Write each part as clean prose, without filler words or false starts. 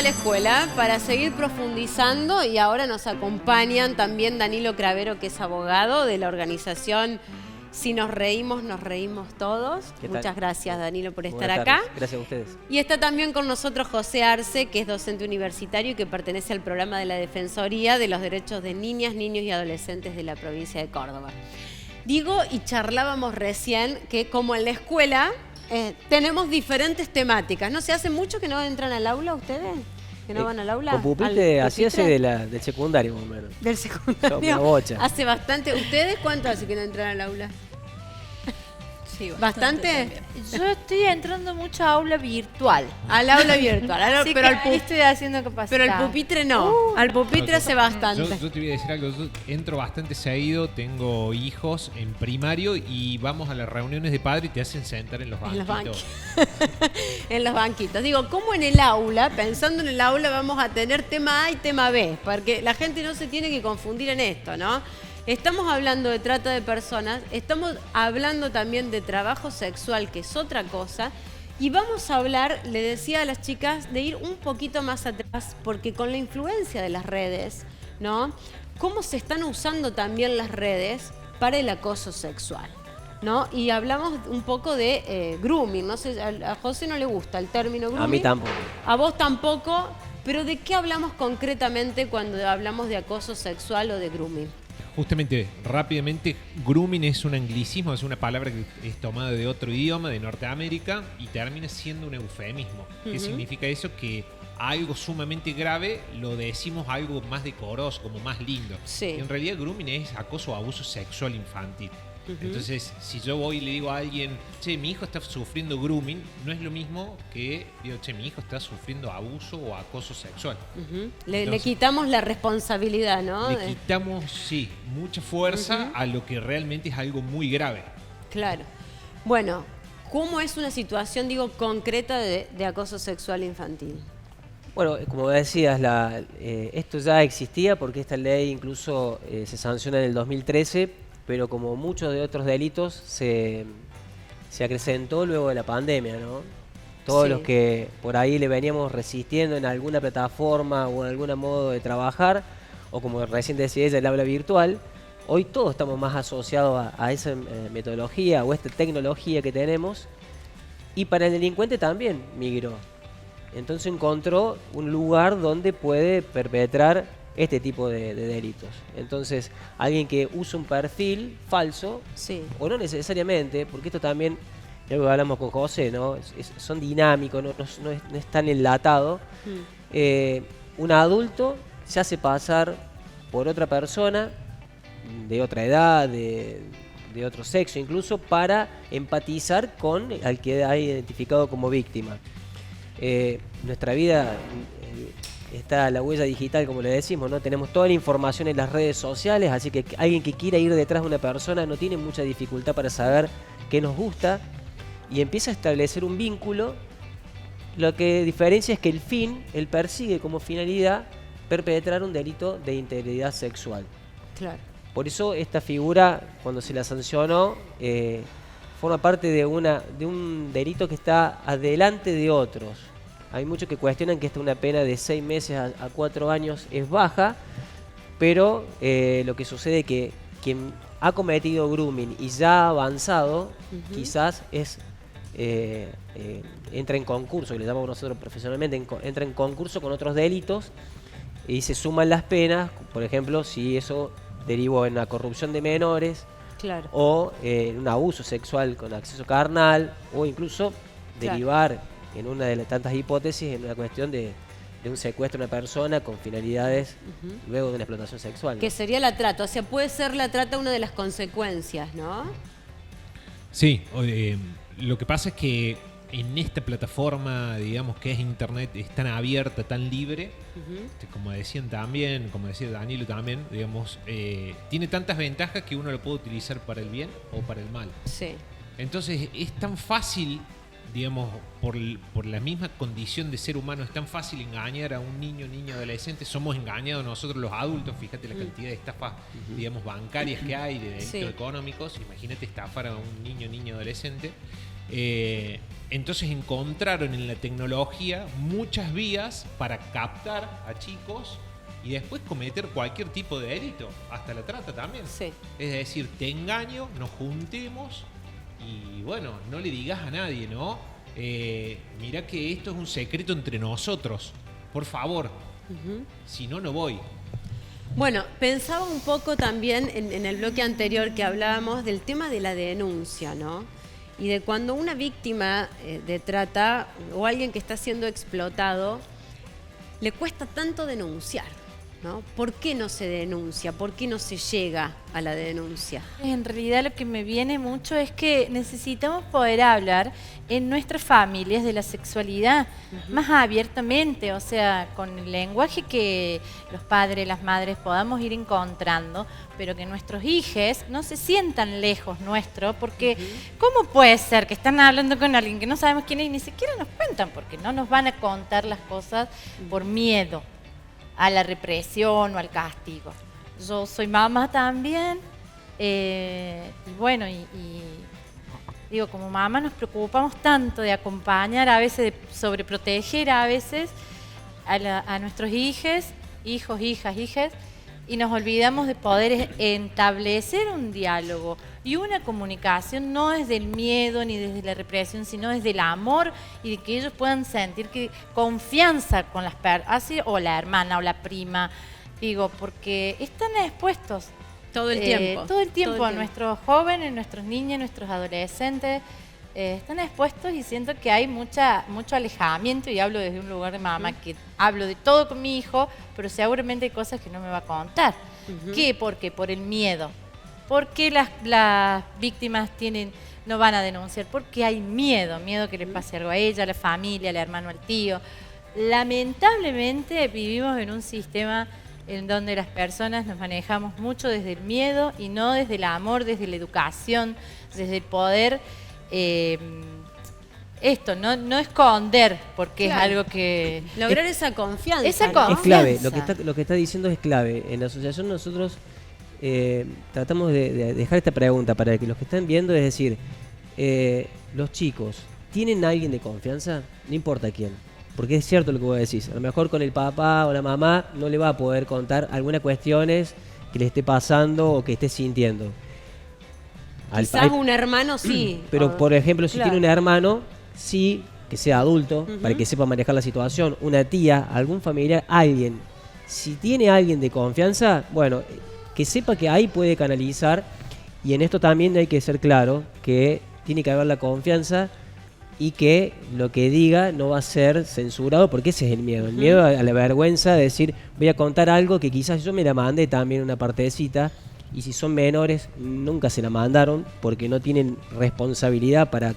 a la escuela para seguir profundizando y ahora nos acompañan también Danilo Cravero, que es abogado de la organización Si nos reímos todos. Muchas gracias, Danilo, por estar acá. Gracias a ustedes. Y está también con nosotros José Arce, que es docente universitario y que pertenece al programa de la Defensoría de los Derechos de Niñas, Niños y Adolescentes de la provincia de Córdoba. Digo, y charlábamos recién, que como en la escuela tenemos diferentes temáticas. ¿No se hace mucho que no entran al aula ustedes? ¿Que no van al aula? Con pupitre, así hace del secundario, más o menos. Del secundario. Bocha. Hace bastante. ¿Ustedes cuánto hace que no entran al aula? Sí, ¿Bastante? Yo estoy entrando mucho a aula virtual. Al aula virtual. Sí, pero ahí estoy haciendo capacidad. Pero el pupitre no. Al pupitre hace bastante. Yo te voy a decir algo. Yo entro bastante seguido, tengo hijos en primario y vamos a las reuniones de padres y te hacen sentar en los banquitos. En los banquitos. Digo, ¿cómo en el aula, pensando en el aula, vamos a tener tema A y tema B? Porque la gente no se tiene que confundir en esto, ¿no? Estamos hablando de trata de personas, estamos hablando también de trabajo sexual, que es otra cosa, y vamos a hablar, le decía a las chicas, de ir un poquito más atrás, porque con la influencia de las redes, ¿no? Cómo se están usando también las redes para el acoso sexual, ¿no? Y hablamos un poco de grooming, no sé, a José no le gusta el término grooming. A mí tampoco. A vos tampoco, pero ¿de qué hablamos concretamente cuando hablamos de acoso sexual o de grooming? Justamente, rápidamente, grooming es un anglicismo, es una palabra que es tomada de otro idioma, de Norteamérica, y termina siendo un eufemismo. ¿Qué significa eso? Que algo sumamente grave lo decimos algo más decoroso, como más lindo. Sí. En realidad, grooming es acoso o abuso sexual infantil. Entonces, si yo voy y le digo a alguien, che, mi hijo está sufriendo grooming, no es lo mismo que digo, che, mi hijo está sufriendo abuso o acoso sexual. Le quitamos la responsabilidad, ¿no? Le quitamos, sí, mucha fuerza a lo que realmente es algo muy grave. Claro. Bueno, ¿cómo es una situación, digo, concreta de acoso sexual infantil? Bueno, como decías, esto ya existía porque esta ley incluso se sanciona en el 2013, pero como muchos de otros delitos se acrecentó luego de la pandemia, ¿no? Todos los que por ahí le veníamos resistiendo en alguna plataforma o en algún modo de trabajar, o como recién decía ella, el aula virtual, hoy todos estamos más asociados a esa metodología o esta tecnología que tenemos, y para el delincuente también migró. Entonces encontró un lugar donde puede perpetrar este tipo de delitos. Entonces, alguien que usa un perfil falso, o no necesariamente, porque esto también, ya lo hablamos con José, ¿no? Son dinámicos, no es tan enlatado. Un adulto se hace pasar por otra persona de otra edad, de otro sexo incluso, para empatizar con al que ha identificado como víctima. Nuestra vida está la huella digital, como le decimos, ¿no? Tenemos toda la información en las redes sociales, así que alguien que quiera ir detrás de una persona no tiene mucha dificultad para saber qué nos gusta y empieza a establecer un vínculo. Lo que diferencia es que el fin, él persigue como finalidad perpetrar un delito de integridad sexual. Claro. Por eso esta figura, cuando se la sancionó, forma parte de un delito que está adelante de otros. Hay muchos que cuestionan que una pena de 6 meses a 4 años es baja, pero lo que sucede es que quien ha cometido grooming y ya ha avanzado, quizás entra en concurso, que le llamamos nosotros profesionalmente, entra en concurso con otros delitos y se suman las penas, por ejemplo, si eso derivó en una corrupción de menores, claro, o en un abuso sexual con acceso carnal, o incluso derivar en una de las tantas hipótesis en una cuestión de un secuestro de una persona con finalidades luego de una explotación sexual, ¿no? Que sería la trata, o sea, puede ser la trata una de las consecuencias, ¿no? Sí, lo que pasa es que en esta plataforma, digamos, que es internet, es tan abierta, tan libre, como decían también, como decía Danilo también, digamos, tiene tantas ventajas que uno lo puede utilizar para el bien o para el mal. Sí. Entonces es tan fácil, digamos, por la misma condición de ser humano, es tan fácil engañar a un niño adolescente. Somos engañados nosotros los adultos, fíjate la cantidad de estafas, digamos, bancarias que hay, de delitos económicos. Imagínate estafar a un niño adolescente. Entonces encontraron en la tecnología muchas vías para captar a chicos y después cometer cualquier tipo de delito, hasta la trata también. Sí. Es decir, te engaño, nos juntemos y bueno, no le digas a nadie, ¿no? Mirá que esto es un secreto entre nosotros, por favor, si no, no voy. Bueno, pensaba un poco también en el bloque anterior que hablábamos del tema de la denuncia, ¿no? Y de cuando una víctima de trata o alguien que está siendo explotado, le cuesta tanto denunciar, ¿no? ¿Por qué no se denuncia? ¿Por qué no se llega a la denuncia? En realidad lo que me viene mucho es que necesitamos poder hablar en nuestras familias de la sexualidad más abiertamente, o sea, con el lenguaje que los padres, las madres podamos ir encontrando, pero que nuestros hijos no se sientan lejos nuestro, porque ¿cómo puede ser que están hablando con alguien que no sabemos quién es y ni siquiera nos cuentan? Porque no nos van a contar las cosas por miedo a la represión o al castigo. Yo soy mamá también, y bueno, digo, como mamá nos preocupamos tanto de acompañar a veces, de sobreproteger a veces a nuestros hijos, hijas, y nos olvidamos de poder establecer un diálogo y una comunicación no desde el miedo ni desde la represión, sino desde el amor y de que ellos puedan sentir que confianza con las personas, o la hermana o la prima, digo, porque están expuestos Todo el tiempo. todo el tiempo a nuestros jóvenes, nuestros niños, nuestros adolescentes, están expuestos y siento que hay mucho alejamiento, y hablo desde un lugar de mamá que hablo de todo con mi hijo, pero seguramente hay cosas que no me va a contar. ¿Qué? ¿Por qué? Por el miedo. ¿Por qué las víctimas no van a denunciar? Porque hay miedo que le pase algo a ella, a la familia, al hermano, al tío. Lamentablemente vivimos en un sistema en donde las personas nos manejamos mucho desde el miedo y no desde el amor, desde la educación, desde el poder, no esconder, porque Claro. es algo que... Lograr esa confianza. Esa ¿no? confianza. Es clave, lo que está diciendo es clave. En la asociación nosotros tratamos de dejar esta pregunta para que los que están viendo, es decir, los chicos, ¿tienen a alguien de confianza? No importa quién. Porque es cierto lo que vos decís. A lo mejor con el papá o la mamá no le va a poder contar algunas cuestiones que le esté pasando o que esté sintiendo. Quizás un hermano sí. Pero, por ejemplo, si Claro. tiene un hermano, sí, que sea adulto, para que sepa manejar la situación, una tía, algún familiar, alguien. Si tiene alguien de confianza, bueno, que sepa que ahí puede canalizar, y en esto también hay que ser claro, que tiene que haber la confianza y que lo que diga no va a ser censurado, porque ese es el miedo. El miedo a la vergüenza de decir, voy a contar algo que quizás yo me la mandé también una partecita, y si son menores, nunca se la mandaron, porque no tienen responsabilidad para,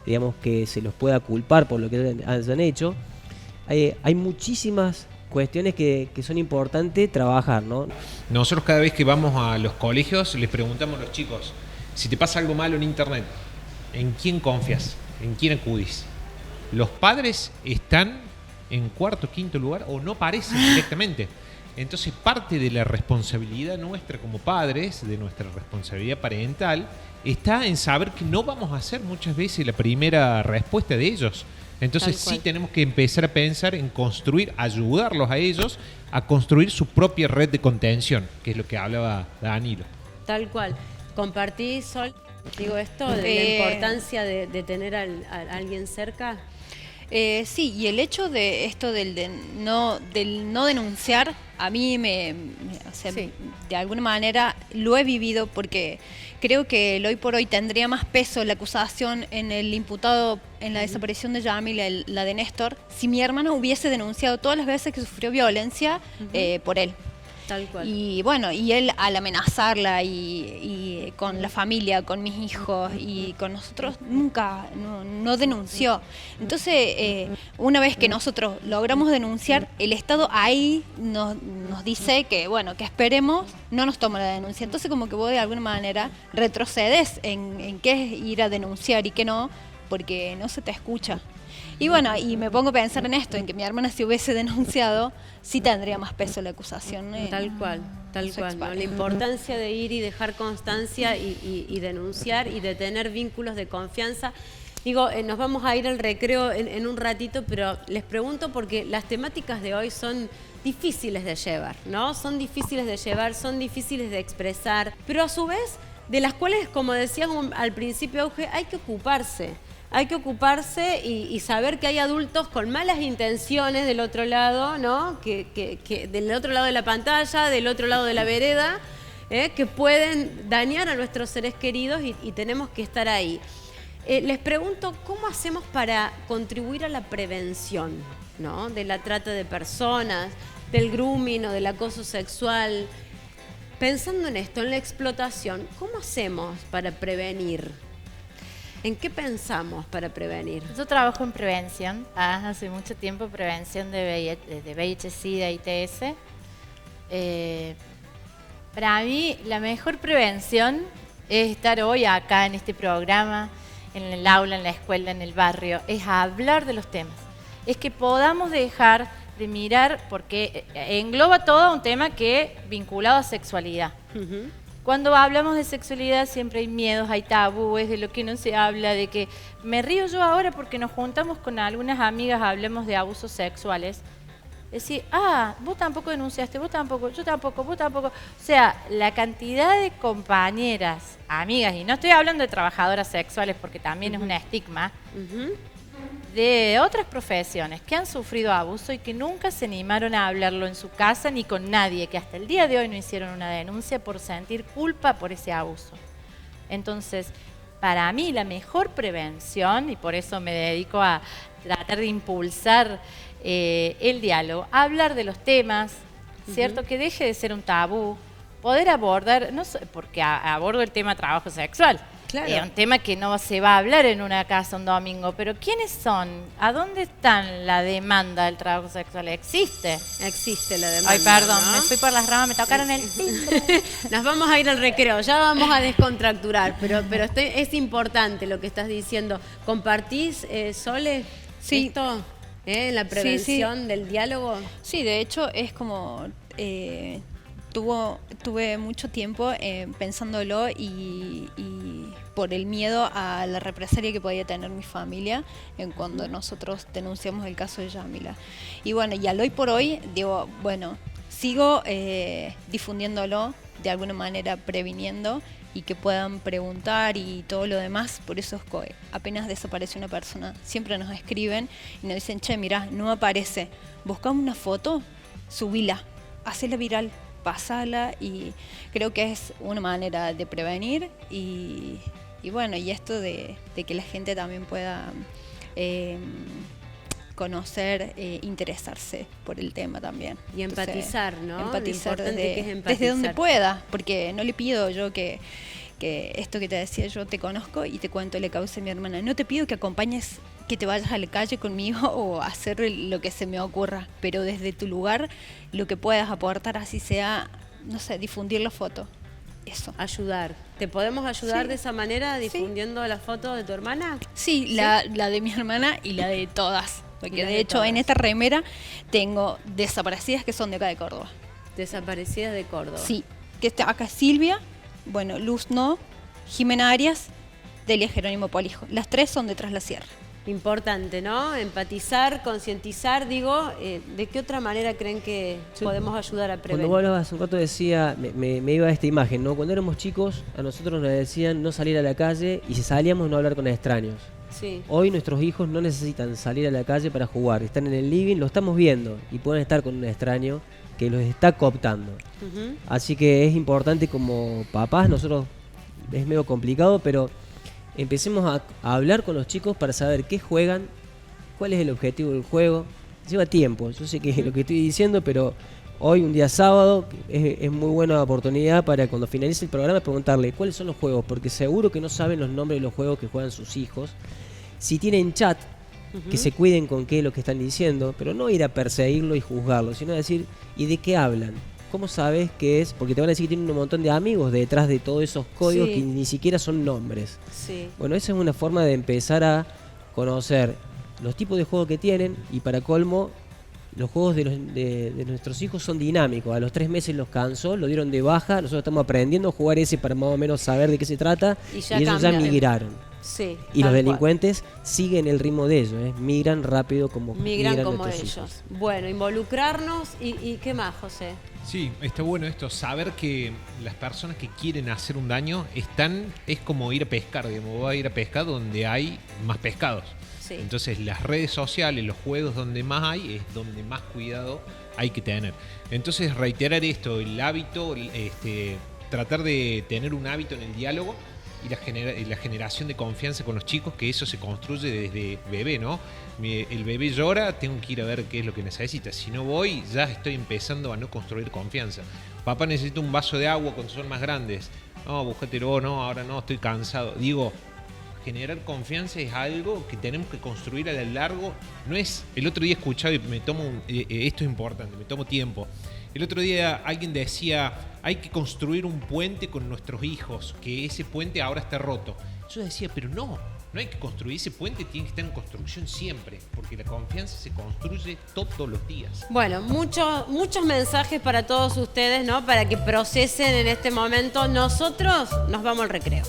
digamos, que se los pueda culpar por lo que hayan hecho. Hay muchísimas cuestiones que son importantes trabajar, ¿no? Nosotros cada vez que vamos a los colegios les preguntamos a los chicos, si te pasa algo malo en internet, ¿en quién confías? ¿En quién acudís? Los padres están en cuarto, quinto lugar o no aparecen directamente. Entonces parte de la responsabilidad nuestra como padres, de nuestra responsabilidad parental, está en saber que no vamos a ser muchas veces la primera respuesta de ellos. Entonces sí tenemos que empezar a pensar en construir, ayudarlos a ellos a construir su propia red de contención, que es lo que hablaba Danilo. Tal cual. ¿Compartís, Sol, digo esto, de la importancia de tener a alguien cerca? Sí, y el hecho de esto del no denunciar, a mí o sea, Sí. de alguna manera lo he vivido, porque creo que el hoy por hoy tendría más peso la acusación en el imputado en la desaparición de Yamila, la de Néstor, si mi hermana hubiese denunciado todas las veces que sufrió violencia por él. Tal cual. Y bueno, y él al amenazarla y con la familia, con mis hijos y con nosotros, nunca, no denunció. Entonces, una vez que nosotros logramos denunciar, el Estado ahí nos dice que, bueno, que esperemos, no nos toma la denuncia. Entonces, como que vos de alguna manera retrocedes en qué es ir a denunciar y qué no, porque no se te escucha. Y bueno, y me pongo a pensar en esto, en que mi hermana, si hubiese denunciado, sí tendría más peso la acusación. Tal cual, su ¿no? expareja. La importancia de ir y dejar constancia y denunciar y de tener vínculos de confianza. Digo, nos vamos a ir al recreo en un ratito, pero les pregunto porque las temáticas de hoy son difíciles de llevar, ¿no? Son difíciles de llevar, son difíciles de expresar, pero a su vez, de las cuales, como decíamos al principio, Auge, hay que ocuparse. Hay que ocuparse y saber que hay adultos con malas intenciones del otro lado, ¿no? Que del otro lado de la pantalla, del otro lado de la vereda, que pueden dañar a nuestros seres queridos y tenemos que estar ahí. Les pregunto, ¿cómo hacemos para contribuir a la prevención, ¿no? De la trata de personas, del grooming o del acoso sexual? Pensando en esto, en la explotación, ¿cómo hacemos para prevenir? ¿En qué pensamos para prevenir? Yo trabajo en prevención, hace mucho tiempo, prevención de VIH, SIDA, ITS. Para mí, la mejor prevención es estar hoy acá en este programa, en el aula, en la escuela, en el barrio, es hablar de los temas. Es que podamos dejar de mirar, porque engloba todo un tema que vinculado a sexualidad. Cuando hablamos de sexualidad siempre hay miedos, hay tabúes, de lo que no se habla, de que me río yo ahora porque nos juntamos con algunas amigas, hablemos de abusos sexuales. Decir, vos tampoco denunciaste, vos tampoco, yo tampoco, vos tampoco. O sea, la cantidad de compañeras, amigas, y no estoy hablando de trabajadoras sexuales porque también es un estigma, de otras profesiones que han sufrido abuso y que nunca se animaron a hablarlo en su casa ni con nadie, que hasta el día de hoy no hicieron una denuncia por sentir culpa por ese abuso. Entonces, para mí la mejor prevención, y por eso me dedico a tratar de impulsar el diálogo, hablar de los temas, ¿cierto? Que deje de ser un tabú, poder abordar, no sé, porque abordo el tema trabajo sexual. Claro. Un tema que no se va a hablar en una casa un domingo, pero ¿quiénes son? ¿A dónde están la demanda del trabajo sexual? ¿Existe? Existe la demanda. Ay, perdón, ¿no? Me fui por las ramas, me tocaron el timbre. Nos vamos a ir al recreo, ya vamos a descontracturar, pero es importante lo que estás diciendo. ¿Compartís, Sole, esto en la prevención del diálogo? Sí, de hecho es como... Tuve mucho tiempo pensándolo y por el miedo a la represalia que podía tener mi familia cuando nosotros denunciamos el caso de Yamila. Y bueno, y al hoy por hoy, digo, bueno, sigo difundiéndolo, de alguna manera previniendo y que puedan preguntar y todo lo demás. Por eso es que apenas desaparece una persona, siempre nos escriben y nos dicen, che, mirá, no aparece, buscamos una foto, subila, hacela viral, pasala, y creo que es una manera de prevenir y bueno, y esto de que la gente también pueda conocer, interesarse por el tema también. Y empatizar, ¿no? Empatizar empatizar desde donde pueda, porque no le pido yo que esto que te decía yo, te conozco y te cuento la causa de mi hermana. No te pido que acompañes, que te vayas a la calle conmigo o hacer lo que se me ocurra, pero desde tu lugar lo que puedas aportar, así sea, no sé, difundir la foto. Eso. Ayudar. ¿Te podemos ayudar de esa manera difundiendo la foto de tu hermana? Sí, la de mi hermana y la de todas. Porque de hecho en esta remera tengo desaparecidas que son de acá de Córdoba. Desaparecidas de Córdoba. Sí, que está acá Silvia, bueno, Luz no, Jimena Arias, Delia Jerónimo Polijo. Las tres son de Tras la Sierra. Importante, ¿no? Empatizar, concientizar, digo, ¿de qué otra manera creen que podemos ayudar a prevenir? Cuando vos hablabas hace un rato decía, me iba a esta imagen, ¿no? Cuando éramos chicos, a nosotros nos decían no salir a la calle y si salíamos no hablar con extraños. Sí. Hoy nuestros hijos no necesitan salir a la calle para jugar, están en el living, lo estamos viendo y pueden estar con un extraño que los está cooptando. Así que es importante como papás, nosotros es medio complicado, pero empecemos a hablar con los chicos para saber qué juegan, cuál es el objetivo del juego. Lleva tiempo, yo sé que es lo que estoy diciendo, pero hoy, un día sábado, es muy buena oportunidad para cuando finalice el programa preguntarle cuáles son los juegos, porque seguro que no saben los nombres de los juegos que juegan sus hijos. Si tienen chat, que se cuiden con qué es lo que están diciendo, pero no ir a perseguirlo y juzgarlo, sino decir, ¿y de qué hablan? ¿Cómo sabes qué es? Porque te van a decir que tienen un montón de amigos detrás de todos esos códigos que ni siquiera son nombres. Sí. Bueno, esa es una forma de empezar a conocer los tipos de juegos que tienen y para colmo, los juegos de nuestros hijos son dinámicos. A los 3 meses los cansó, lo dieron de baja, nosotros estamos aprendiendo a jugar ese para más o menos saber de qué se trata y ellos ya migraron. Sí, Y los tal cual. delincuentes siguen el ritmo de ellos, migran rápido como Migran como nuestros ellos. hijos. Bueno, involucrarnos y ¿qué más, José? Sí, está bueno esto, saber que las personas que quieren hacer un daño es como ir a pescar, digamos, voy a ir a pescar donde hay más pescados. Sí. Entonces las redes sociales, los juegos donde más hay, es donde más cuidado hay que tener. Entonces reiterar esto, el hábito, tratar de tener un hábito en el diálogo y la generación de confianza con los chicos, que eso se construye desde bebé, ¿no? El bebé llora, tengo que ir a ver qué es lo que necesita. Si no voy, ya estoy empezando a no construir confianza. Papá, necesita un vaso de agua cuando son más grandes. No, búscatelo, no, ahora no, estoy cansado. Digo, generar confianza es algo que tenemos que construir a lo largo. No es, el otro día escuchaba y me tomo, esto es importante, me tomo tiempo. El otro día alguien decía, hay que construir un puente con nuestros hijos, que ese puente ahora está roto. Yo decía, pero no hay que construir ese puente, tiene que estar en construcción siempre, porque la confianza se construye todos los días. Bueno, muchos mensajes para todos ustedes, ¿no? Para que procesen en este momento. Nosotros nos vamos al recreo.